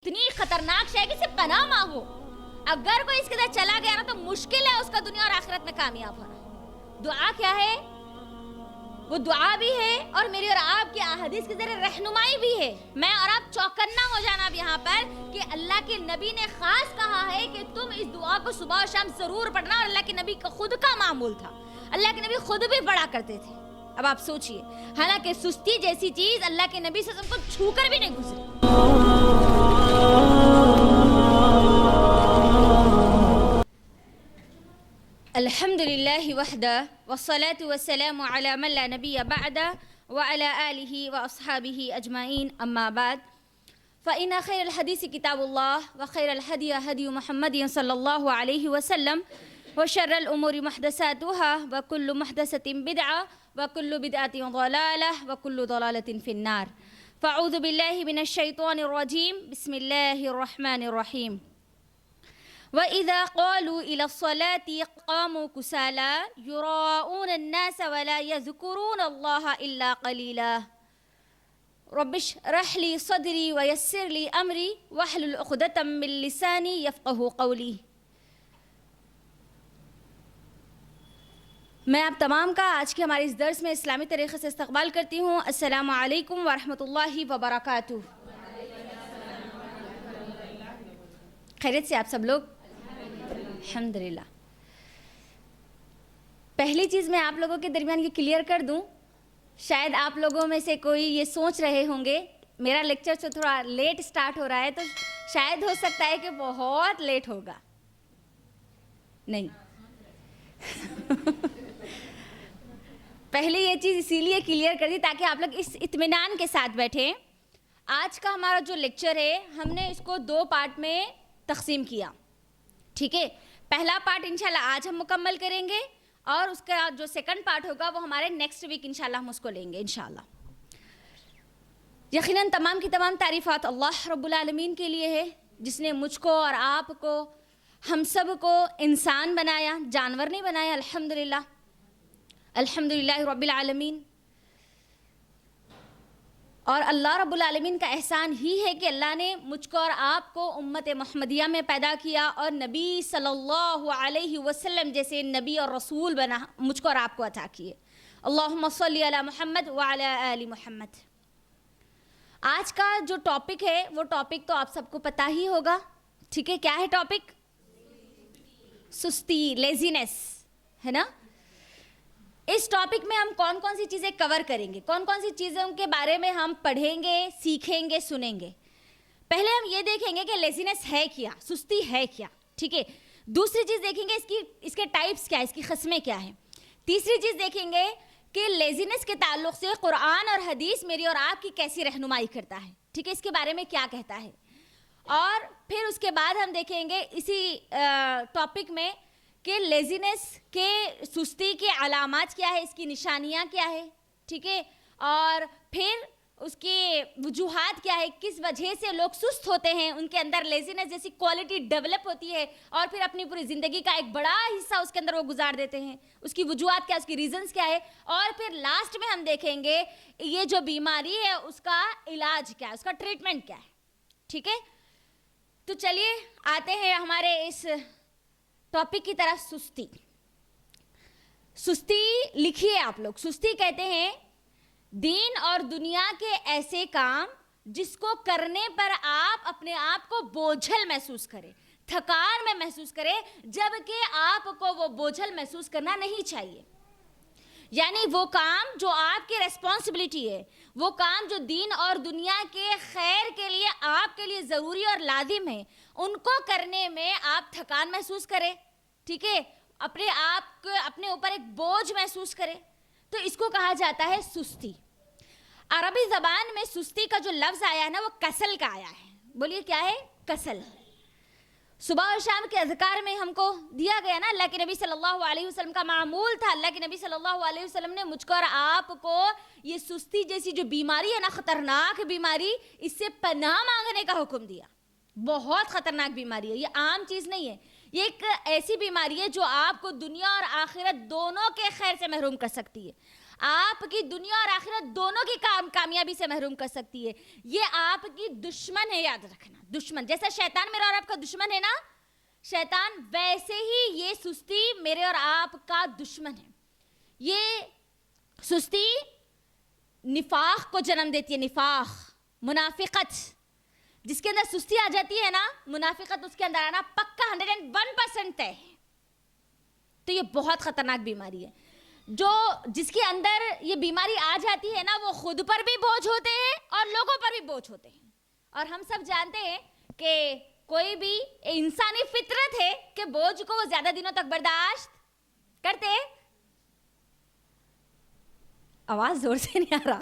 اتنی خطرناک شے کہ اسے پناہ مانگو. اگر کوئی اس کے ساتھ چلا گیا نا تو مشکل ہے اس کا دنیا اور آخرت میں کامیاب ہونا. دعا کیا ہے؟ وہ دعا بھی ہے اور میری اور آپ کی احادیث کے ذریعے رہنمائی بھی ہے. میں اور آپ چوکنا ہو جانا اب یہاں پر کہ اللہ کے نبی نے خاص کہا ہے کہ تم اس دعا کو صبح اور شام ضرور پڑھنا, اور اللہ کے نبی کا خود کا معمول تھا. اللہ کے نبی خود بھی پڑھا کرتے تھے. اب آپ سوچئے, حالانکہ سستی جیسی چیز اللہ کے نبی صلی اللہ علیہ وسلم کو چھو کر بھی نہیں گزری. الحمد للہ وحدہ والصلاة والسلام علی من لا نبی بعدہ وعلی آلہ واصحابہ اجمعین, اما بعد فإن خیر الحدیث کتاب اللہ وخیر الہدی ہدی محمد صلی اللہ علیہ وسلم وشر الامور محدثاتها وکل محدثۃ بدعہ وکل بدعۃ ضلالہ وکل ضلالۃ فی النار. فاعوذ باللہ من الشیطان الرجیم, بسم اللہ الرحمن الرحیم. وَإِذَا قَالُوا إِلَى الصَّلَاةِ قَامُوا كُسَالَىٰ يُرَاءُونَ النَّاسَ وَلَا يَذْكُرُونَ اللَّهَ إِلَّا قَلِيلًا. رَبِّ اشْرَحْ لِي صَدْرِي وَيَسِّرْ لِي أَمْرِي وَاحْلُلْ عُقْدَةً مِّن لِّسَانِي يَفْقَهُوا قَوْلِي. میں آپ تمام کا آج کے ہمارے اس درس میں اسلامی طریقے سے استقبال کرتی ہوں. السلام علیکم ورحمۃ اللہ وبرکاتہ. خیریت سے آپ سب لوگ؟ الحمدللہ. پہلی چیز میں آپ لوگوں کے درمیان یہ کلیئر کر دوں, شاید آپ لوگوں میں سے کوئی یہ سوچ رہے ہوں گے میرا لیکچر سے تھوڑا لیٹ سٹارٹ ہو رہا ہے تو شاید ہو سکتا ہے کہ بہت لیٹ ہوگا. نہیں پہلے یہ چیز اسی لیے کلیئر کر دی تاکہ آپ لوگ اس اطمینان کے ساتھ بیٹھیں. آج کا ہمارا جو لیکچر ہے ہم نے اس کو 2 پارٹ میں تقسیم کیا, ٹھیک ہے. پہلا پارٹ انشاءاللہ آج ہم مکمل کریں گے اور اس کا جو سیکنڈ پارٹ ہوگا وہ ہمارے نیکسٹ ویک انشاءاللہ ہم اس کو لیں گے انشاءاللہ. یقیناً تمام کی تمام تعریفات اللہ رب العالمین کے لیے ہے جس نے مجھ کو اور آپ کو, ہم سب کو انسان بنایا, جانور نہیں بنایا. الحمدللہ الحمدللہ رب العالمین. اور اللہ رب العالمین کا احسان ہی ہے کہ اللہ نے مجھ کو اور آپ کو امت محمدیہ میں پیدا کیا اور نبی صلی اللہ علیہ وسلم جیسے نبی اور رسول بنا مجھ کو اور آپ کو عطا کیے. اللہم صلی علی محمد وعلی آل محمد. آج کا جو ٹاپک ہے وہ ٹاپک تو آپ سب کو پتہ ہی ہوگا, ٹھیک ہے. کیا ہے ٹاپک؟ سستی, لیزینس, ہے نا. اس ٹاپک میں ہم کون کون سی چیزیں کور کریں گے, کون کون سی چیزوں کے بارے میں ہم پڑھیں گے, سیکھیں گے, سنیں گے. پہلے ہم یہ دیکھیں گے کہ لیزینس ہے کیا, سستی ہے کیا, ٹھیک ہے. دوسری چیز دیکھیں گے اس کے ٹائپس کیا ہے, اس کی قسمیں کیا ہیں. تیسری چیز دیکھیں گے کہ لیزینس کے تعلق سے قرآن اور حدیث میری اور آپ کی کیسی رہنمائی کرتا ہے, ٹھیک ہے, اس کے بارے میں کیا کہتا ہے. اور پھر اس کے بعد ہم دیکھیں گے اسی ٹاپک میں کہ لیزینس کے, سستی کے علامات کیا ہے, اس کی نشانیاں کیا ہے, ٹھیک ہے. اور پھر اس کی وجوہات کیا ہے, کس وجہ سے لوگ سست ہوتے ہیں, ان کے اندر لیزینس جیسی کوالٹی ڈیولپ ہوتی ہے اور پھر اپنی پوری زندگی کا ایک بڑا حصہ اس کے اندر وہ گزار دیتے ہیں. اس کی وجوہات کیا, اس کی ریزنز کیا ہے. اور پھر لاسٹ میں ہم دیکھیں گے یہ جو بیماری ہے اس کا علاج کیا ہے, اس کا ٹریٹمنٹ کیا ہے, ٹھیک ہے. تو چلیے آتے ہیں ہمارے اس ٹاپک کی طرف. سستی. سستی لکھیے آپ لوگ. سستی کہتے ہیں دین اور دنیا کے ایسے کام جس کو کرنے پر آپ اپنے آپ کو بوجھل محسوس کریں, تھکان میں محسوس کریں, جبکہ آپ کو وہ بوجھل محسوس کرنا نہیں چاہیے. یعنی وہ کام جو آپ کی ریسپانسبلٹی ہے, وہ کام جو دین اور دنیا کے خیر کے لیے آپ کے لیے ضروری اور لازم ہے, ان کو کرنے میں آپ تھکان محسوس کریں, ٹھیک ہے, اپنے آپ کو اپنے اوپر ایک بوجھ محسوس کریں, تو اس کو کہا جاتا ہے سستی. عربی زبان میں سستی کا جو لفظ آیا ہے نا وہ کسل کا آیا ہے. بولیے کیا ہے؟ کسل. صبح اور شام کے اذکار میں ہم کو دیا گیا نا, اللہ کے نبی صلی اللہ علیہ وسلم کا معمول تھا. اللہ کے نبی صلی اللہ علیہ وسلم نے مجھ کو اور آپ کو یہ سستی جیسی جو بیماری ہے نا, خطرناک بیماری, اس سے پناہ مانگنے کا حکم دیا. بہت خطرناک بیماری ہے, یہ عام چیز نہیں ہے. یہ ایک ایسی بیماری ہے جو آپ کو دنیا اور آخرت دونوں کے خیر سے محروم کر سکتی ہے. آپ کی دنیا اور آخرت دونوں کی کامیابی سے محروم کر سکتی ہے. یہ آپ کی دشمن ہے, یاد رکھنا. دشمن جیسا شیطان میرا اور آپ کا دشمن ہے نا, شیطان ویسے ہی یہ سستی میرے اور آپ کا دشمن ہے. یہ سستی نفاق کو جنم دیتی ہے, نفاق, منافقت. جس کے اندر سستی آ جاتی ہے نا, منافقت اس کے اندر آنا پکا 101% ہے. تو یہ بہت خطرناک بیماری ہے. جس کے اندر یہ بیماری آ جاتی ہے نا, وہ خود پر بھی بوجھ ہوتے ہیں اور لوگوں پر بھی بوجھ ہوتے ہیں. اور ہم سب جانتے ہیں کہ کوئی بھی انسانی فطرت ہے کہ بوجھ کو وہ زیادہ دنوں تک برداشت کرتے. آواز زور سے نہیں آ رہا.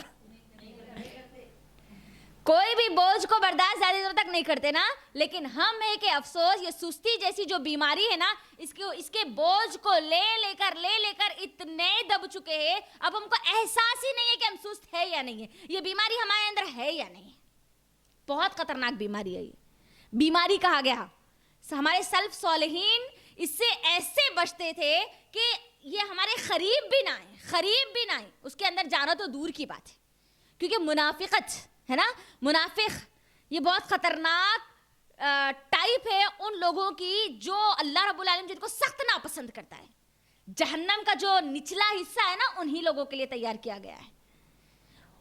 کوئی بھی بوجھ کو برداشت زیادہ دنوں تک نہیں کرتے نا. لیکن ہم ہے کہ افسوس, یہ سستی جیسی جو بیماری ہے نا, اس کے بوجھ کو لے لے کر اتنے دب چکے ہیں, اب ہم کو احساس ہی نہیں ہے کہ ہم سست ہے یا نہیں ہے, یہ بیماری ہمارے اندر ہے یا نہیں. بہت خطرناک بیماری ہے. یہ بیماری کہا گیا, ہمارے سلف صالحین اس سے ایسے بچتے تھے کہ یہ ہمارے قریب بھی نہ آئے. اس کے اندر جانا تو دور کی بات ہے, کیونکہ منافقت ہے نا, منافق یہ بہت خطرناک ٹائپ ہے ان لوگوں کی جو اللہ رب العالمین جن کو سخت ناپسند کرتا ہے. جہنم کا جو نچلا حصہ ہے نا, انہی لوگوں کے لیے تیار کیا گیا ہے.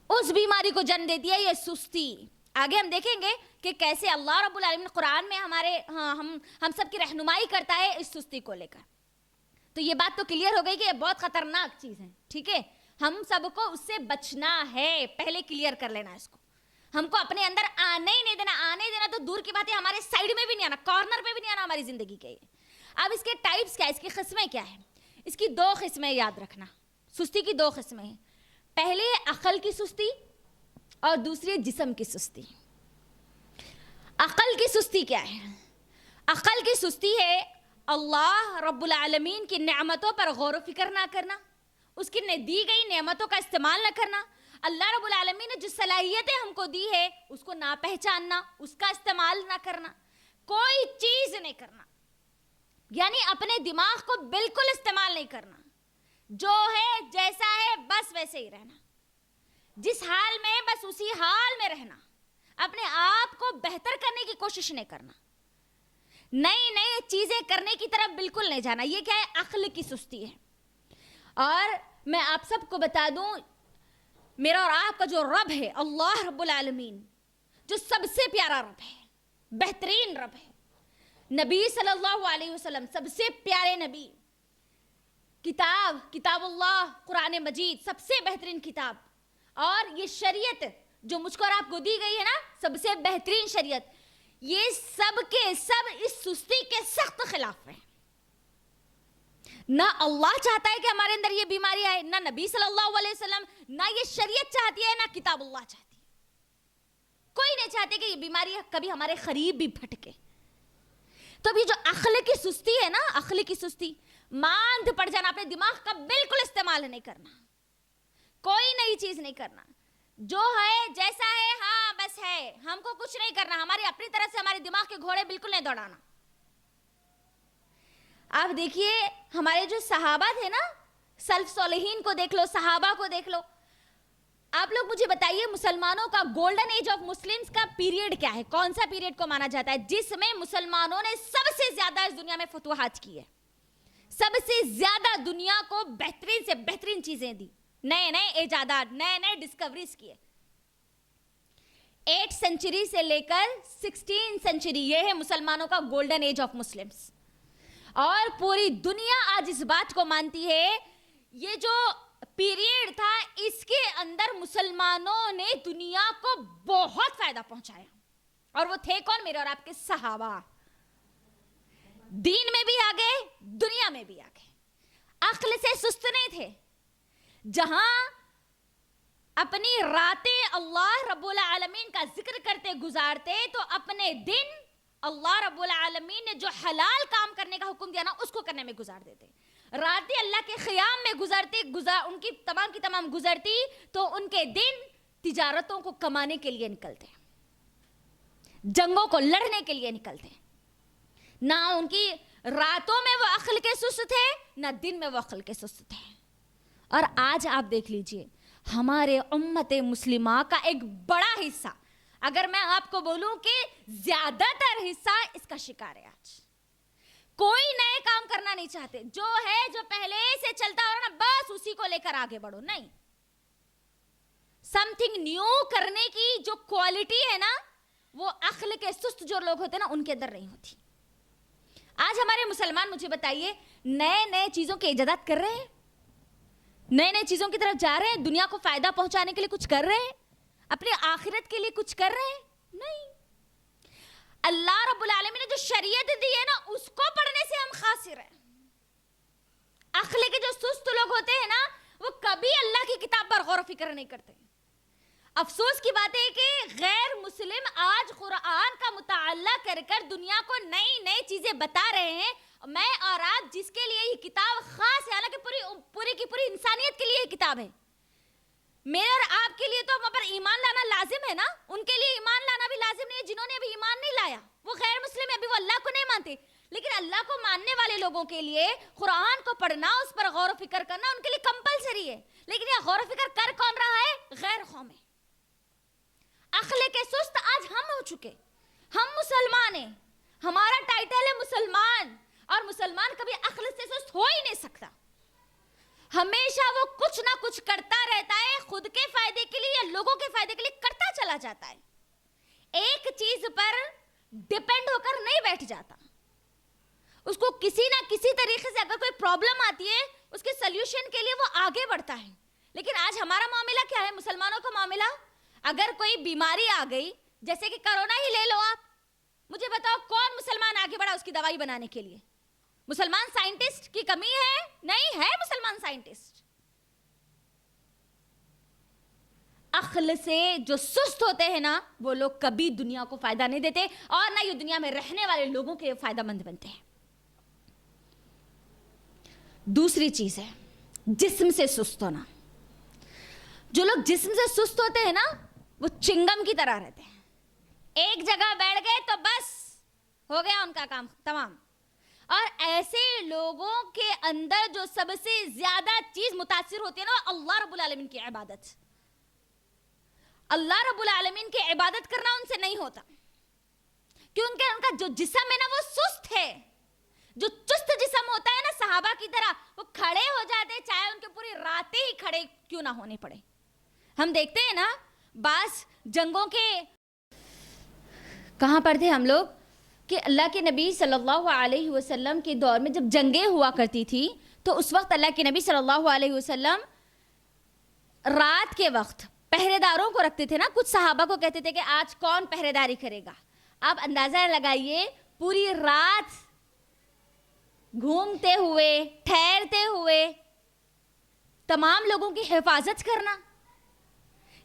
اس بیماری کو جنم دیتی ہے یہ سستی. آگے ہم دیکھیں گے کہ کیسے اللہ رب العالمین قرآن میں ہم سب کی رہنمائی کرتا ہے اس سستی کو لے کر. تو یہ بات تو کلیئر ہو گئی کہ یہ بہت خطرناک چیز ہے. ٹھیک ہے, ہم سب کو اس سے بچنا ہے, پہلے کلیئر کر لینا اس کو. ہم کو اپنے اندر آنے ہی نہیں دینا. آنے دینا تو دور کی بات ہے, ہمارے سائیڈ میں بھی نہیں آنا, کارنر پہ بھی نہیں آنا ہماری زندگی کے. اب اس کے ٹائپس کیا ہے, اس کی قسمیں کیا ہیں؟ اس کی 2 قسمیں یاد رکھنا. سستی کی 2 قسمیں ہیں. پہلی ہے عقل کی سستی اور دوسری ہے جسم کی سستی. عقل کی سستی کیا ہے؟ عقل کی سستی ہے اللہ رب العالمین کی نعمتوں پر غور و فکر نہ کرنا, اس کی دی گئی نعمتوں کا استعمال نہ کرنا. اللہ رب العالمین نے جو صلاحیتیں ہم کو دی ہے اس کو نہ پہچاننا, اس کا استعمال نہ کرنا, کوئی چیز نہیں کرنا. یعنی اپنے دماغ کو بالکل استعمال نہیں کرنا. جو ہے جیسا ہے بس ویسے ہی رہنا, جس حال میں بس اسی حال میں رہنا. اپنے آپ کو بہتر کرنے کی کوشش نہیں کرنا, نئی چیزیں کرنے کی طرف بالکل نہیں جانا. یہ کیا ہے؟ عقل کی سستی ہے. اور میں آپ سب کو بتا دوں, میرا اور آپ کا جو رب ہے اللہ رب العالمین, جو سب سے پیارا رب ہے, بہترین رب ہے, نبی صلی اللہ علیہ وسلم سب سے پیارے نبی, کتاب اللہ قرآن مجید سب سے بہترین کتاب, اور یہ شریعت جو مجھ کو اور آپ کو دی گئی ہے نا, سب سے بہترین شریعت, یہ سب کے سب اس سستی کے سخت خلاف ہیں. نہ اللہ چاہتا ہے کہ ہمارے اندر یہ بیماری آئے, نہ نبی صلی اللہ علیہ وسلم, نہ یہ شریعت چاہتی ہے, نہ کتاب اللہ چاہتی ہے. کوئی نہیں چاہتے کہ یہ بیماری کبھی ہمارے قریب بھی بھٹکے. تو اب یہ جو عقل کی سستی ہے نا, عقل کی سستی, ماندھ پڑ جانا, اپنے دماغ کا بالکل استعمال نہیں کرنا, کوئی نئی چیز نہیں کرنا, جو ہے جیسا ہے ہاں بس ہے, ہم کو کچھ نہیں کرنا, ہماری اپنی طرف سے ہمارے دماغ کے گھوڑے بالکل نہیں دوڑانا. آپ دیکھیے ہمارے جو صحابہ تھے نا, سلف صالحین کو دیکھ لو, صحابہ کو دیکھ لو. آپ لوگ مجھے بتائیے مسلمانوں کا گولڈن ایج آف مسلمز کا پیریڈ کیا ہے؟ کون سا پیریڈ کو مانا جاتا ہے جس میں مسلمانوں نے سب سے زیادہ اس دنیا میں فتوحات کی ہے, سب سے زیادہ دنیا کو بہترین سے بہترین چیزیں دی, نئے ایجادات, نئے ڈسکوریز کیے. 8 سینچری سے لے کر 16 سینچری, یہ ہے مسلمانوں کا گولڈن ایج آف مسلمز. اور پوری دنیا آج اس بات کو مانتی ہے, یہ جو پیریڈ تھا اس کے اندر مسلمانوں نے دنیا کو بہت فائدہ پہنچایا. اور وہ تھے کون؟ میرے اور آپ کے صحابہ. دین میں بھی آگے, دنیا میں بھی آگے, عقل سے سست نہیں تھے. جہاں اپنی راتیں اللہ رب العالمین کا ذکر کرتے گزارتے, تو اپنے دن اللہ رب العالمین نے جو حلال کام کرنے کا حکم دیا نا اس کو کرنے میں گزار دیتے. راتیں اللہ کے قیام میں گزرتی, ان کی تمام گزرتی, تو ان کے دن تجارتوں کو کمانے کے لیے نکلتے, جنگوں کو لڑنے کے لیے نکلتے. نہ ان کی راتوں میں وہ عقل کے سست تھے, نہ دن میں وہ عقل کے سست تھے. اور آج آپ دیکھ لیجئے ہمارے امت مسلمہ کا ایک بڑا حصہ، اگر میں آپ کو بولوں کہ زیادہ تر حصہ اس کا شکار ہے. آج کوئی نئے کام کرنا نہیں چاہتے، جو ہے جو پہلے سے چلتا ہو رہا نا بس اسی کو لے کر آگے بڑھو. نہیں، سم تھنگ نیو کرنے کی جو کوالٹی ہے نا وہ عقل کے سست جو لوگ ہوتے ہیں نا ان کے اندر نہیں ہوتی. آج ہمارے مسلمان مجھے بتائیے نئے نئے چیزوں کے ایجادات کر رہے ہیں، نئے نئے چیزوں کی طرف جا رہے ہیں، دنیا کو فائدہ پہنچانے کے لیے کچھ کر رہے ہیں، اپنی آخرت کے لیے کچھ کر رہے ہیں؟ نہیں. اللہ رب العالمین نے جو شریعت دی ہے نا اس کو پڑھنے سے ہم خاسر ہیں. عقل کے جو سست لوگ ہوتے ہیں نا وہ کبھی اللہ کی کتاب پر غور و فکر نہیں کرتے. افسوس کی بات ہے کہ غیر مسلم آج قرآن کا مطالعہ کر کر دنیا کو نئی نئی چیزیں بتا رہے ہیں. میں اور آپ جس کے لیے یہ کتاب خاص ہے، حالانکہ پوری کی پوری انسانیت کے لیے یہ کتاب ہے. میرے اور آپ کے لیے تو وہاں پر ایمان لانا لازم ہے نا، ان کے لیے ایمان لانا بھی لازم نہیں ہے جنہوں نے ابھی ایمان نہیں لایا. وہ غیر مسلم ہے، ابھی وہ اللہ کو نہیں مانتے. لیکن اللہ کو ماننے والے لوگوں کے لیے قرآن کو پڑھنا، اس پر غور و فکر کرنا ان کے لیے کمپلسری ہے. لیکن یہ غور و فکر کر کون رہا ہے؟ غیر قوم ہے. عقل کے سست آج ہم ہو چکے. ہم مسلمان ہیں، ہمارا ٹائٹل ہے مسلمان، اور مسلمان کبھی عقل سے سست ہو ہی نہیں سکتا. ہمیشہ وہ کچھ نہ کچھ کرتا رہتا ہے، خود کے فائدے کے لیے یا لوگوں کے فائدے کے لیے کرتا چلا جاتا ہے. ایک چیز پر ڈیپینڈ ہو کر نہیں بیٹھ جاتا. اس کو کسی نہ کسی طریقے سے اگر کوئی پرابلم آتی ہے اس کے سلیوشن کے لیے وہ آگے بڑھتا ہے. لیکن آج ہمارا معاملہ کیا ہے؟ مسلمانوں کا معاملہ، اگر کوئی بیماری آ گئی جیسے کہ کرونا ہی لے لو، آپ مجھے بتاؤ کون مسلمان آگے بڑھا اس کی دوائی بنانے کے لیے؟ مسلمان سائنٹسٹ کی کمی ہے؟ نہیں ہے مسلمان سائنٹسٹ. عقل سے جو سست ہوتے ہیں نا وہ لوگ کبھی دنیا کو فائدہ نہیں دیتے اور نہ یہ دنیا میں رہنے والے لوگوں کے فائدہ مند بنتے ہیں. دوسری چیز ہے جسم سے سست ہونا. جو لوگ جسم سے سست ہوتے ہیں نا وہ چنگم کی طرح رہتے ہیں. ایک جگہ بیٹھ گئے تو بس ہو گیا ان کا کام تمام. اور ایسے لوگوں کے اندر جو سب سے زیادہ چیز متاثر ہوتی ہے نا اللہ رب العالمین کی عبادت. اللہ رب العالمین کی عبادت کرنا ان سے نہیں ہوتا کیونکہ ان کا جو جسم ہے نا وہ سست ہے. جو چست جسم ہوتا ہے نا صحابہ کی طرح وہ کھڑے ہو جاتے چاہے ان کے پوری راتیں ہی کھڑے کیوں نہ ہونے پڑے. ہم دیکھتے ہیں نا بعض جنگوں کے کہاں پر تھے ہم لوگ کہ اللہ کے نبی صلی اللہ علیہ وسلم کے دور میں جب جنگیں ہوا کرتی تھی تو اس وقت اللہ کے نبی صلی اللہ علیہ وسلم رات کے وقت پہرے داروں کو رکھتے تھے نا. کچھ صحابہ کو کہتے تھے کہ آج کون پہرے داری کرے گا. آپ اندازہ لگائیے پوری رات گھومتے ہوئے ٹھہرتے ہوئے تمام لوگوں کی حفاظت کرنا.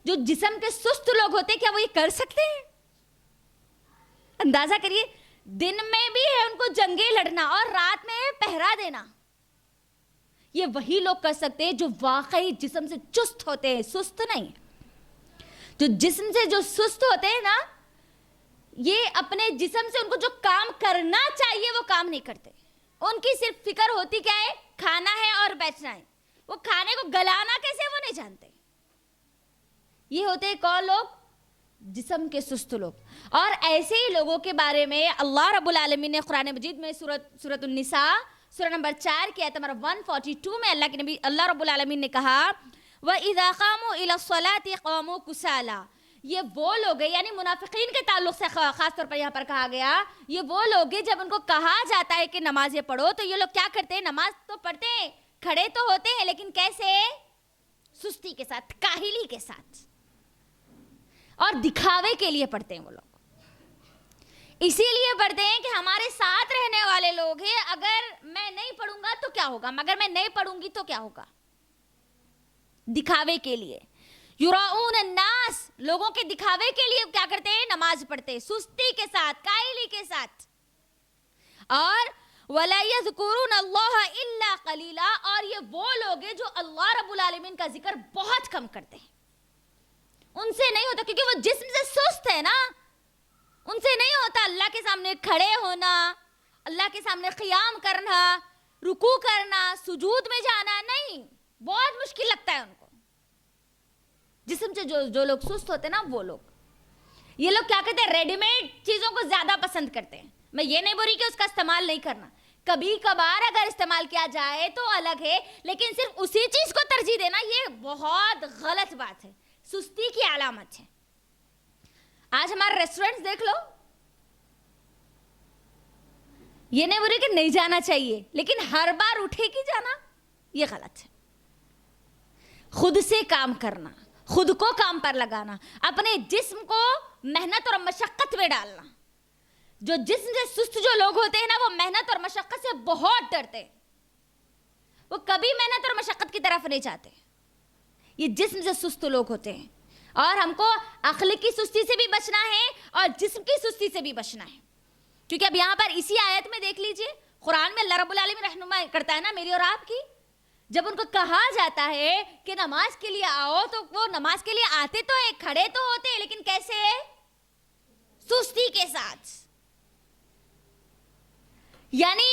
جو جسم کے سست لوگ ہوتے کیا وہ یہ کر سکتے ہیں؟ اندازہ کریے دن میں بھی ہے ان کو جنگیں لڑنا اور رات میں پہرا دینا. یہ وہی لوگ کر سکتے ہیں جو واقعی جسم سے چست ہوتے ہیں، سست نہیں. جو جسم سے جو سست ہوتے ہیں نا یہ اپنے جسم سے ان کو جو کام کرنا چاہیے وہ کام نہیں کرتے. ان کی صرف فکر ہوتی کیا ہے؟ کھانا ہے اور بیٹھنا ہے. وہ کھانے کو گلانا کیسے وہ نہیں جانتے. یہ ہوتے ہیں کون لوگ؟ جسم کے سست لوگ. اور ایسے ہی لوگوں کے بارے میں اللہ رب العالمین نے قرآن مجید میں سورۃ النساء سورہ نمبر 4 کی آیت نمبر 142 میں اللہ رب العالمین نے کہا وَإِذَا قَامُوا إِلَى الصَّلَاةِ قَامُوا كُسَالَىٰ. یہ وہ لوگ ہیں یعنی منافقین کے تعلق سے خاص طور پر یہاں پر کہا گیا یہ وہ لوگ ہیں جب ان کو کہا جاتا ہے کہ نمازیں پڑھو تو یہ لوگ کیا کرتے ہیں؟ نماز تو پڑھتے ہیں، کھڑے تو ہوتے ہیں لیکن کیسے؟ سستی کے ساتھ، کاہلی کے ساتھ اور دکھاوے کے لیے پڑھتے ہیں. وہ لوگ اسی لیے پڑھتے ہیں کہ ہمارے ساتھ رہنے والے لوگ ہیں، اگر میں نہیں پڑھوں گا تو کیا ہوگا، مگر میں نہیں پڑھوں گی تو کیا ہوگا. دکھاوے کے لیے یراؤن الناس، لوگوں کے دکھاوے کے لیے کیا کرتے ہیں؟ نماز پڑھتے ہیں سستی کے ساتھ، کاہلی کے ساتھ. اور وَلَا يَذْكُرُونَ اللَّهَ إِلَّا قَلِيلًا، اور یہ وہ لوگ ہیں جو اللہ رب العالمین کا ذکر بہت کم کرتے ہیں. ان سے نہیں ہوتا کیونکہ وہ جسم سے سست ہے نا. ان سے نہیں ہوتا اللہ کے سامنے کھڑے ہونا، اللہ کے سامنے قیام کرنا، رکوع کرنا، سجود میں جانا. نہیں، بہت مشکل لگتا ہے ان کو. جسم سے جو لوگ سست ہوتے ہیں نا وہ لوگ, یہ لوگ کیا کہتے ہیں, ریڈی میڈ چیزوں کو زیادہ پسند کرتے ہیں. میں یہ نہیں بول رہی کہ اس کا استعمال نہیں کرنا, کبھی کبھار اگر استعمال کیا جائے تو الگ ہے, لیکن صرف اسی چیز کو ترجیح دینا یہ بہت غلط بات ہے, سستی کی علامت ہے. آج ہمارے ریسٹورینٹس دیکھ لو, یہ نہیں بول رہی کہ نہیں جانا چاہیے, لیکن ہر بار اٹھے کی جانا یہ غلط ہے. خود سے کام کرنا, خود کو کام پر لگانا, اپنے جسم کو محنت اور مشقت میں ڈالنا. جو جسم سے سست جو لوگ ہوتے ہیں نا وہ محنت اور مشقت سے بہت ڈرتے ہیں, وہ کبھی محنت اور مشقت کی طرف نہیں جاتے. یہ جسم سے سست لوگ ہوتے ہیں, اور ہم کو عقل کی سستی سے بھی بچنا ہے اور جسم کی سستی سے بھی بچنا ہے. کیونکہ اب یہاں پر اسی آیت میں دیکھ لیجئے, قرآن میں اللہ رب العالمین رہنمائی کرتا ہے نا میری اور آپ کی. جب ان کو کہا جاتا ہے کہ نماز کے لیے آؤ تو وہ نماز کے لیے آتے تو ہے, کھڑے تو ہوتے ہیں, لیکن کیسے, سستی کے ساتھ. یعنی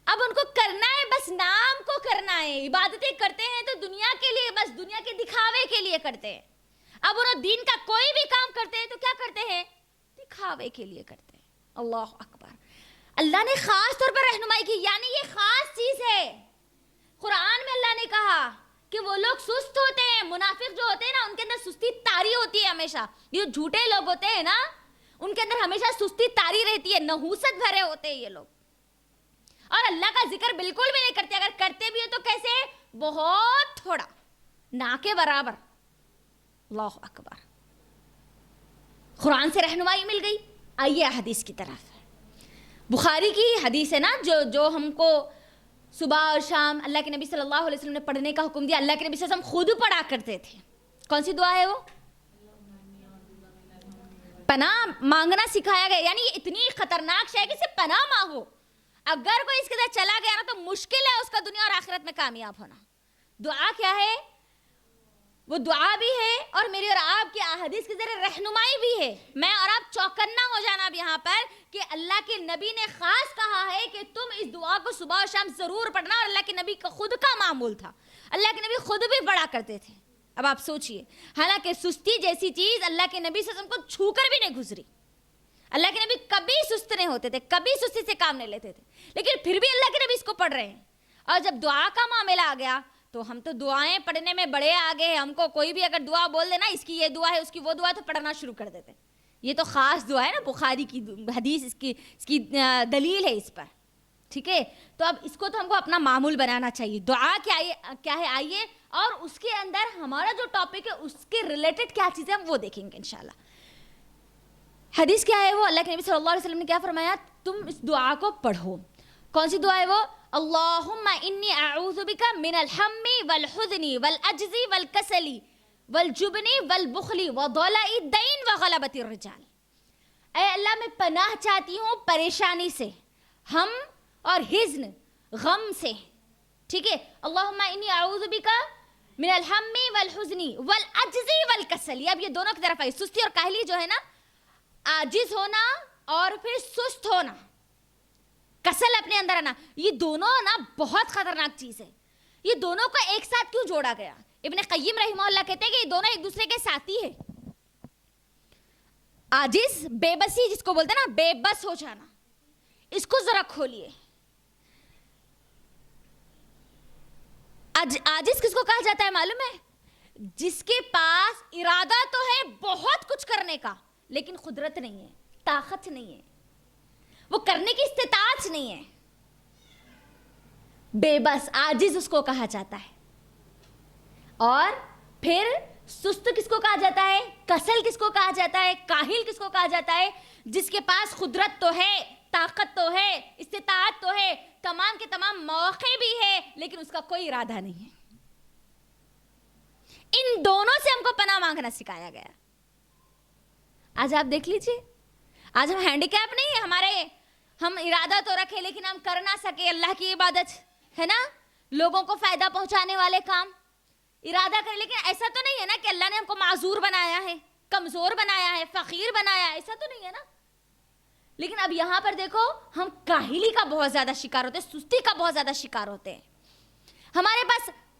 اب ان کو کرنا ہے, بس نام کو کرنا ہے. عبادتیں کرتے ہیں تو دنیا کے لیے, بس دنیا کے دکھاوے کے لیے کرتے ہیں. اب انہوں دین کا کوئی بھی کام کرتے ہیں تو کیا کرتے ہیں, دکھاوے کے لیے کرتے ہیں. اللہ اکبر. اللہ نے خاص طور پر رہنمائی کی, یعنی یہ خاص چیز ہے. قرآن میں اللہ نے کہا کہ وہ لوگ سست ہوتے ہیں, منافق جو ہوتے ہیں نا ان کے اندر سستی طاری ہوتی ہے ہمیشہ. یہ جھوٹے لوگ ہوتے ہیں نا ان کے اندر ہمیشہ سستی طاری رہتی ہے, نحوست بھرے ہوتے ہیں یہ لوگ, اور اللہ کا ذکر بالکل بھی نہیں کرتے. اگر کرتے بھی ہو تو کیسے, بہت تھوڑا, نہ کے برابر. اللہ اکبر. قرآن سے رہنمائی مل گئی. آئیے حدیث کی طرف. بخاری کی حدیث ہے نا جو ہم کو صبح اور شام اللہ کے نبی صلی اللہ علیہ وسلم نے پڑھنے کا حکم دیا. اللہ کے نبی صلی اللہ علیہ وسلم خود پڑھا کرتے تھے. کون سی دعا ہے وہ, پناہ مانگنا سکھایا گیا. یعنی یہ اتنی خطرناک شے ہے کہ اسے پناہ مانگو. اگر کوئی اس کے ساتھ چلا گیا نا تو مشکل ہے اس کا دنیا اور آخرت میں کامیاب ہونا. دعا کیا ہے, وہ دعا بھی ہے اور میری اور آپ کی احادیث کے ذریعے رہنمائی بھی ہے. میں اور آپ چوکنا ہو جانا اب یہاں پر کہ اللہ کے نبی نے خاص کہا ہے کہ تم اس دعا کو صبح اور شام ضرور پڑھنا, اور اللہ کے نبی کا خود کا معمول تھا. اللہ کے نبی خود بھی پڑھا کرتے تھے. اب آپ سوچئے, حالانکہ سستی جیسی چیز اللہ کے نبی صلی اللہ علیہ وسلم کو چھو کر بھی نہیں گزری. اللہ کے نبی کبھی سست نہیں ہوتے تھے, کبھی سستی سے کام نہیں لیتے تھے, لیکن پھر بھی اللہ کے نبی اس کو پڑھ رہے ہیں. اور جب دعا کا معاملہ آ گیا تو ہم تو دعائیں پڑھنے میں بڑے آگے ہیں. ہم کو کوئی بھی اگر دعا بول دے نا, اس کی یہ دعا ہے, اس کی وہ دعا ہے, تو پڑھنا شروع کر دیتے. یہ تو خاص دعا ہے نا, بخاری کی حدیث اس کی دلیل ہے اس پر. ٹھیک ہے, تو اب اس کو تو ہم کو اپنا معمول بنانا چاہیے. دعا کیا ہے, آئیے, اور اس کے اندر ہمارا جو ٹاپک ہے اس کے ریلیٹڈ کیا چیزیں ہم وہ دیکھیں گے انشاءاللہ. حدیث کیا ہے وہ, اللہ کے نبی صلی اللہ علیہ وسلم نے کیا فرمایا, تم اس دعا کو پڑھو. کون سی دعا ہے وہ, اللہم انی اعوذ بک من الہم والحزن والعجز والکسل والجبن والبخل وضلع الدین وغلبۃ الرجال. اے اللہ میں پناہ چاہتی ہوں پریشانی سے, ہم اور حزن غم سے. ٹھیک ہے, اللہم انی اعوذ بک من الہم والحزن والعجز والکسل. اب یہ دونوں کی طرف آئی, سستی اور کاہلی جو ہے نا, عاجز ہونا اور پھر سست ہونا, کسل اپنے اندر آنا, یہ دونوں نا بہت خطرناک چیز ہے. یہ دونوں کو ایک ساتھ کیوں جوڑا گیا؟ ابن قیم رحمہ اللہ کہتے ہیں کہ یہ دونوں ایک دوسرے کے ساتھی ہیں. عاجز, بے بسی جس کو بولتے ہیں نا, بے بس ہو جانا, اس کو ذرا کھولیے. عاجز کس کو کہا جاتا ہے معلوم ہے؟ جس کے پاس ارادہ تو ہے بہت کچھ کرنے کا, لیکن قدرت نہیں ہے, طاقت نہیں ہے, وہ کرنے کی استطاعت نہیں ہے. بے بس عاجز اس کو کہا جاتا ہے. اور پھر سست کس کو کہا جاتا ہے, کسل کس کو کہا جاتا ہے, کاہل کس کو کہا جاتا ہے؟ جس کے پاس قدرت تو ہے, طاقت تو ہے, استطاعت تو ہے, تمام کے تمام موقع بھی ہے, لیکن اس کا کوئی ارادہ نہیں ہے. ان دونوں سے ہم کو پناہ مانگنا سکھایا گیا. آج آپ دیکھ لیجئے, آج ہم ہینڈی کیپ نہیں ہے ہمارے, ہم ارادہ تو رکھے لیکن ہم کر نہ سکے اللہ کی عبادت, ہے نا, لوگوں کو فائدہ پہنچانے والے کام ارادہ کریں, لیکن ایسا تو نہیں ہے نا کہ اللہ نے ہم کو معذور بنایا ہے, کمزور بنایا ہے, فقیر بنایا ہے, ایسا تو نہیں ہے نا. لیکن اب یہاں پر دیکھو, ہم کاہلی کا بہت زیادہ شکار ہوتے ہیں, سستی کا بہت زیادہ شکار ہوتے ہیں. ہمارے پاس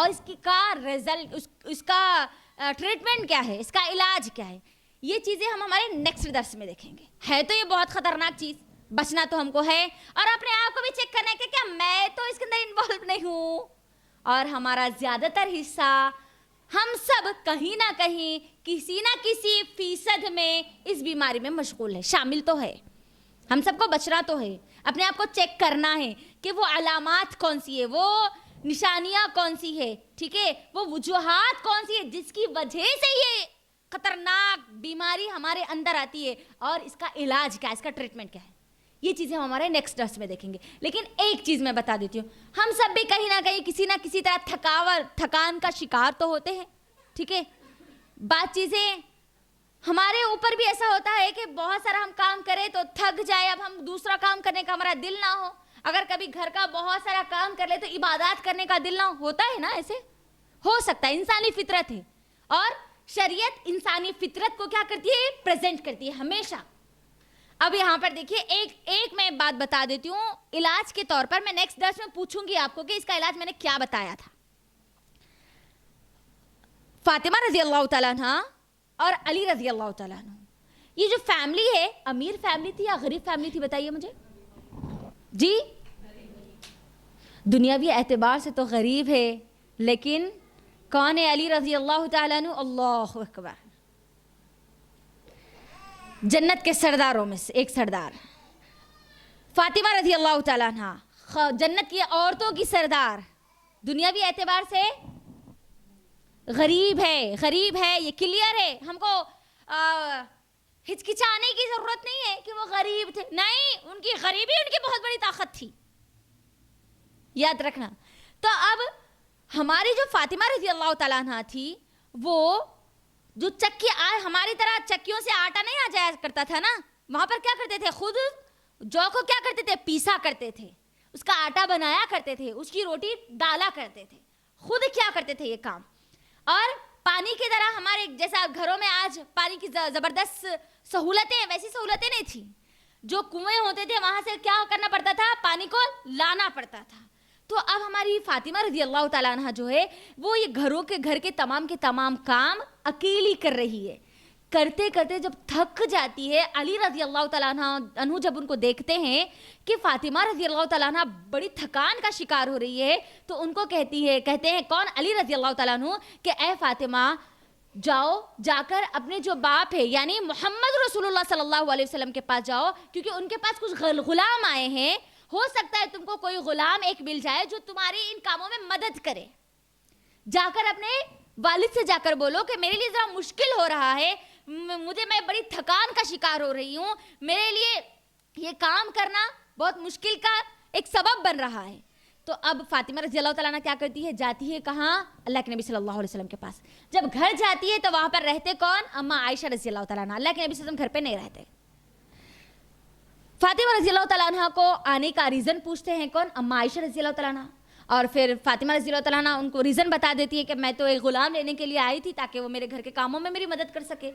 اور اس کی کا رزلٹ, اس کا ٹریٹمنٹ کیا ہے, اس کا علاج کیا ہے, یہ چیزیں ہم ہمارے نیکسٹ درس میں دیکھیں گے. ہے تو یہ بہت خطرناک چیز, بچنا تو ہم کو ہے, اور اپنے آپ کو بھی چیک کرنا ہے کہ کیا میں تو اس کے اندر انوالو نہیں ہوں. اور ہمارا زیادہ تر حصہ, ہم سب کہیں نہ کہیں کسی نہ کسی فیصد میں اس بیماری میں مشغول ہے, شامل تو ہے. ہم سب کو بچنا تو ہے, اپنے آپ کو چیک کرنا ہے کہ وہ علامات کون سی ہے, وہ نشانیاں کون سی ہے, ٹھیک ہے, وہ وجوہات کون سی ہے جس کی وجہ سے یہ خطرناک بیماری ہمارے اندر آتی ہے, اور اس کا علاج کیا ہے, اس کا ٹریٹمنٹ کیا ہے. یہ چیزیں ہم ہمارے نیکسٹ درس میں دیکھیں گے. لیکن ایک چیز میں بتا دیتی ہوں, ہم سب بھی کہیں نہ کہیں کسی نہ کسی طرح تھکان کا شکار تو ہوتے ہیں, ٹھیک ہے. بات چیزیں ہمارے اوپر بھی ایسا ہوتا ہے کہ بہت سارا ہم کام کریں تو تھک جائے, اب ہم دوسرا کام کرنے کا ہمارا دل نہ ہو. اگر کبھی گھر کا بہت سارا کام کر لے تو عبادات کرنے کا دل نہ ہوتا ہے نا, ایسے ہو سکتا ہے, انسانی فطرت ہے. اور شریعت انسانی فطرت کو کیا کرتی ہے, پریزنٹ کرتی ہے ہمیشہ. اب یہاں پر دیکھیے ایک میں بات بتا دیتی ہوں علاج کے طور پر. میں نیکسٹ درس میں پوچھوں گی آپ کو کہ اس کا علاج میں نے کیا بتایا تھا. فاطمہ رضی اللہ تعالیٰ عنہ اور علی رضی اللہ تعالیٰ عنہ, یہ جو فیملی ہے, امیر فیملی تھی یا غریب فیملی تھی, بتائیے مجھے جی. دنیاوی اعتبار سے تو غریب ہے, لیکن کون ہے علی رضی اللہ تعالیٰ عنہ؟ اللہ اکبر, جنت کے سرداروں میں سے ایک سردار. فاطمہ رضی اللہ تعالیٰ عنہ جنت کی عورتوں کی سردار, دنیاوی اعتبار سے غریب ہے, یہ کلیئر ہے. ہم کو ہچکچانے کی ضرورت نہیں ہے کہ وہ غریب تھے, نہیں, ان کی غریبی ان کی بہت بڑی طاقت تھی, یاد رکھنا. تو اب ہماری جو فاطمہ رضی اللہ تعالیٰ عنہ تھی, وہ جو چکی ہماری طرح چکیوں سے آٹا نہیں آ جایا کرتا تھا نا, وہاں پر کیا کرتے تھے, خود جو کو کیا کرتے تھے, پیسا کرتے تھے, اس کا آٹا بنایا کرتے تھے, اس کی روٹی ڈالا کرتے تھے, خود کیا کرتے تھے یہ کام. اور پانی کی طرح ہمارے جیسا گھروں میں آج پانی کی زبردست سہولتیں, ویسی سہولتیں نہیں تھی. جو کنویں ہوتے تھے وہاں سے کیا کرنا پڑتا تھا, پانی کو لانا پڑتا تھا. تو اب ہماری فاطمہ رضی اللہ تعالیٰ عنہ جو ہے وہ یہ گھر کے تمام کام اکیلی کر رہی ہے. کرتے کرتے جب تھک جاتی ہے, علی رضی اللہ تعالیٰ عنہ جب ان کو دیکھتے ہیں کہ فاطمہ رضی اللہ تعالیٰ عنہ بڑی تھکان کا شکار ہو رہی ہے, تو ان کو کہتے ہیں کون, علی رضی اللہ تعالیٰ عنہ, کہ اے فاطمہ جاؤ, جا کر اپنے جو باپ ہے یعنی محمد رسول اللہ صلی اللہ علیہ وسلم کے پاس جاؤ, کیونکہ ان کے پاس کچھ غلام آئے ہیں, ہو سکتا ہے تم کو کوئی غلام ایک مل جائے جو تمہاری ان کاموں میں مدد کرے. جا کر اپنے والد سے جا کر بولو کہ میرے لیے ذرا مشکل ہو رہا ہے, میں بڑی تھکان کا شکار ہو رہی ہوں, میرے لیے یہ کام کرنا بہت مشکل کا ایک سبب بن رہا ہے. تو اب فاطمہ رضی اللہ تعالیٰ عنہ کیا کرتی ہے, جاتی ہے کہاں, اللہ کے نبی صلی اللہ علیہ وسلم کے پاس. جب گھر جاتی ہے تو وہاں پر رہتے کون, اماں عائشہ رضی اللہ تعالیٰ عنہ. اللہ کے نبی صلی اللہ علیہ وسلم گھر پہ نہیں رہتے. فاطمہ رضی اللہ تعالیٰ عنہ کو آنے کا ریزن پوچھتے ہیں کون, اماں عائشہ رضی اللہ تعالیٰ عنہ. اور پھر فاطمہ رضی اللہ تعالیٰ عنہ ان کو ریزن بتا دیتی ہے کہ میں تو ایک غلام لینے کے لیے آئی تھی تاکہ وہ میرے گھر کے کاموں میں میری مدد کر سکے,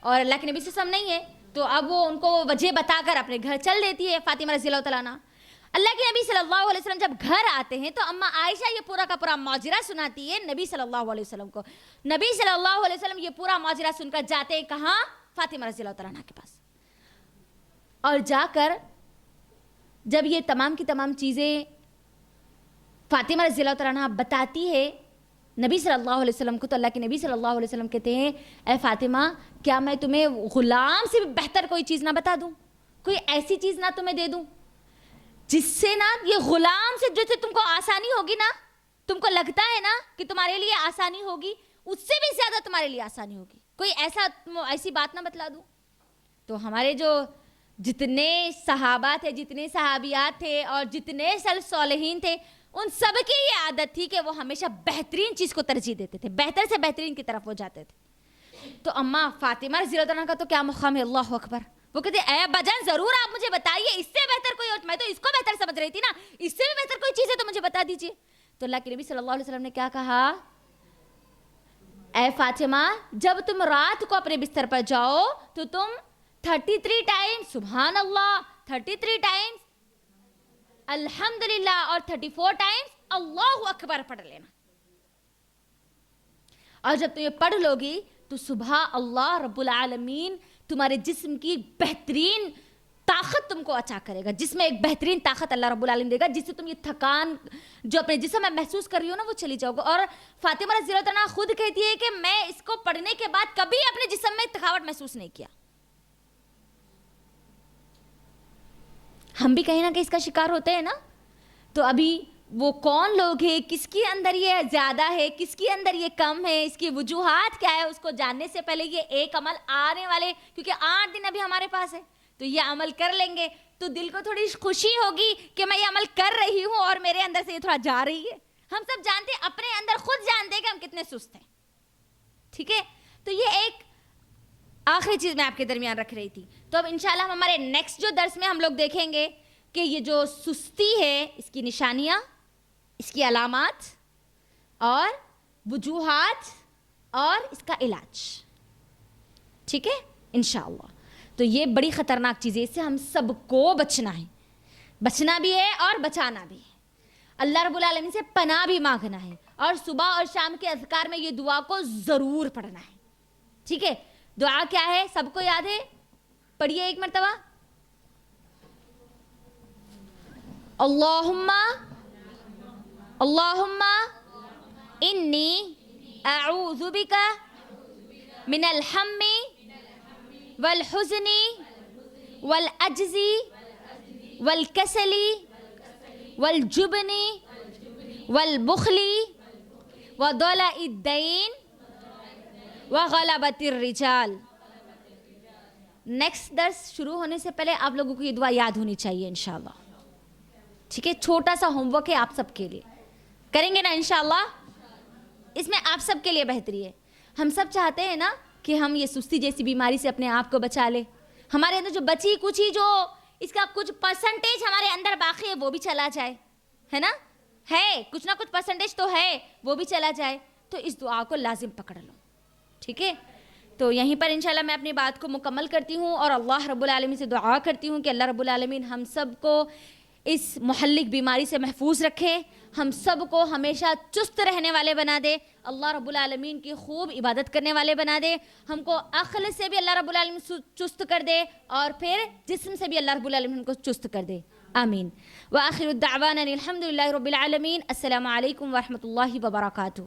اور اللہ کے نبی صلی اللہ علیہ وسلم نہیں ہے. تو اب وہ ان کو وجہ بتا کر اپنے گھر چل دیتی ہے فاطمہ رضی اللہ تعالیٰ عنہ. اللہ کے نبی صلی اللہ علیہ وسلم جب گھر آتے ہیں تو اماں عائشہ یہ پورا کا پورا ماجرہ سناتی ہے نبی صلی اللہ علیہ وسلم کو. نبی صلی اللہ علیہ وسلم یہ پورا ماجرہ سن کر جاتے ہیں کہاں, فاطمہ رضی اللہ تعالیٰ عنہ کے پاس. اور جا کر جب یہ تمام کی تمام چیزیں فاطمہ رضی اللہ تعالیٰ عنہ بتاتی ہے نبی صلی اللہ علیہ وسلم کو, تو اللہ کے نبی صلی اللہ علیہ وسلم کہتے ہیں اے فاطمہ کیا میں تمہیں غلام سے بھی بہتر کوئی چیز نہ بتا دوں, کوئی ایسی چیز نہ تمہیں دے دوں جس سے نا یہ غلام سے جو تم کو آسانی ہوگی نا, تم کو لگتا ہے نا کہ تمہارے لیے آسانی ہوگی, اس سے بھی زیادہ تمہارے لیے آسانی ہوگی, کوئی ایسی بات نہ بتلا دوں. تو ہمارے جو جتنے صحابہ تھے, جتنے صحابیات تھے, اور جتنے صالحین تھے, ان سب کی یہ عادت تھی کہ وہ ہمیشہ بہترین چیز کو ترجیح دیتے تھے, بہتر سے بہترین کی طرف وہ جاتے تھے. تو اماں فاطمہ رضی اللہ عنہ کا تو کیا مقام ہے, اللہ اکبر. وہ کہتے اے ابا جان ضرور آپ مجھے بتائیے, اس سے بہتر کوئی اور, میں تو اس کو بہتر سمجھ رہی تھی نا, اس سے بھی بہتر کوئی چیز ہے تو مجھے بتا دیجیے. تو اللہ کے نبی صلی اللہ علیہ وسلم نے کیا کہا, اے فاطمہ جب تم رات کو اپنے بستر پر جاؤ تو تم 33 ٹائمز سبحان اللہ, 33 ٹائمز الحمدللہ, اور 34 ٹائمز اللہ اکبر پڑھ لینا. اور جب تم یہ پڑھ لو گی تو صبح اللہ رب العالمین تمہارے جسم کی بہترین طاقت تم کو عطا کرے گا، جس میں ایک بہترین طاقت اللہ رب العالمین دے گا، جس سے تم یہ تھکان جو اپنے جسم میں محسوس کر رہی ہو نا وہ چلی جاؤ گا. اور فاطمہ رضی اللہ عنہا خود کہتی ہے کہ میں اس کو پڑھنے کے بعد کبھی اپنے جسم میں تھکاوٹ محسوس نہیں کیا. ہم بھی کہیں نہ کہیں اس کا شکار ہوتے ہیں نا. تو ابھی وہ کون لوگ ہیں، کس کے اندر یہ زیادہ ہے، کس کے اندر یہ کم ہے، اس کی وجوہات کیا ہے، اس کو جاننے سے پہلے یہ ایک عمل آنے والے، کیونکہ 8 دن ابھی ہمارے پاس ہے، تو یہ عمل کر لیں گے تو دل کو تھوڑی خوشی ہوگی کہ میں یہ عمل کر رہی ہوں اور میرے اندر سے یہ تھوڑا جا رہی ہے. ہم سب جانتے ہیں، اپنے اندر خود جانتے ہیں کہ ہم کتنے سست ہیں. ٹھیک ہے، تو یہ ایک آخری چیز میں آپ کے درمیان رکھ رہی تھی. تو اب انشاءاللہ ہم ہمارے نیکسٹ جو درس میں ہم لوگ دیکھیں گے کہ یہ جو سستی ہے اس کی نشانیاں، اس کی علامات اور وجوہات اور اس کا علاج. ٹھیک ہے انشاءاللہ. تو یہ بڑی خطرناک چیز ہے، اس سے ہم سب کو بچنا ہے، بچنا بھی ہے اور بچانا بھی ہے. اللہ رب العالمین سے پناہ بھی مانگنا ہے، اور صبح اور شام کے اذکار میں یہ دعا کو ضرور پڑھنا ہے. ٹھیک ہے، دعا کیا ہے سب کو یاد ہے؟ پڑھیے ایک مرتبہ. اللہم انی اعوذ بک من الہم والحزن والعجز والکسل والجبن والبخل وضلع الدین وغلبۃ الرجال. نیکسٹ درس شروع ہونے سے پہلے آپ لوگوں کو یہ دعا یاد ہونی چاہیے انشاءاللہ. ٹھیک ہے، چھوٹا سا ہوم ورک ہے آپ سب کے لیے، کریں گے نا انشاءاللہ. اس میں آپ سب کے لیے بہتری ہے. ہم سب چاہتے ہیں نا کہ ہم یہ سستی جیسی بیماری سے اپنے آپ کو بچا لے. ہمارے اندر جو بچی کچھ ہی جو اس کا کچھ پرسنٹیج ہمارے اندر باقی ہے وہ بھی چلا جائے، ہے نا، ہے کچھ نہ کچھ پرسنٹیج تو ہے، وہ بھی چلا جائے. تو اس دعا کو لازم پکڑ لو. ٹھیک ہے، تو یہیں پر انشاءاللہ میں اپنی بات کو مکمل کرتی ہوں اور اللہ رب العالمین سے دعا کرتی ہوں کہ اللہ رب العالمین ہم سب کو اس محلک بیماری سے محفوظ رکھے، ہم سب کو ہمیشہ چست رہنے والے بنا دے، اللہ رب العالمین کی خوب عبادت کرنے والے بنا دے، ہم کو عقل سے بھی اللہ رب العالمین چست کر دے اور پھر جسم سے بھی اللہ رب العالمین کو چست کر دے. آمین. وآخر الدعوانا الحمد للہ رب العالمین. السلام علیکم ورحمۃ اللہ وبرکاتہ.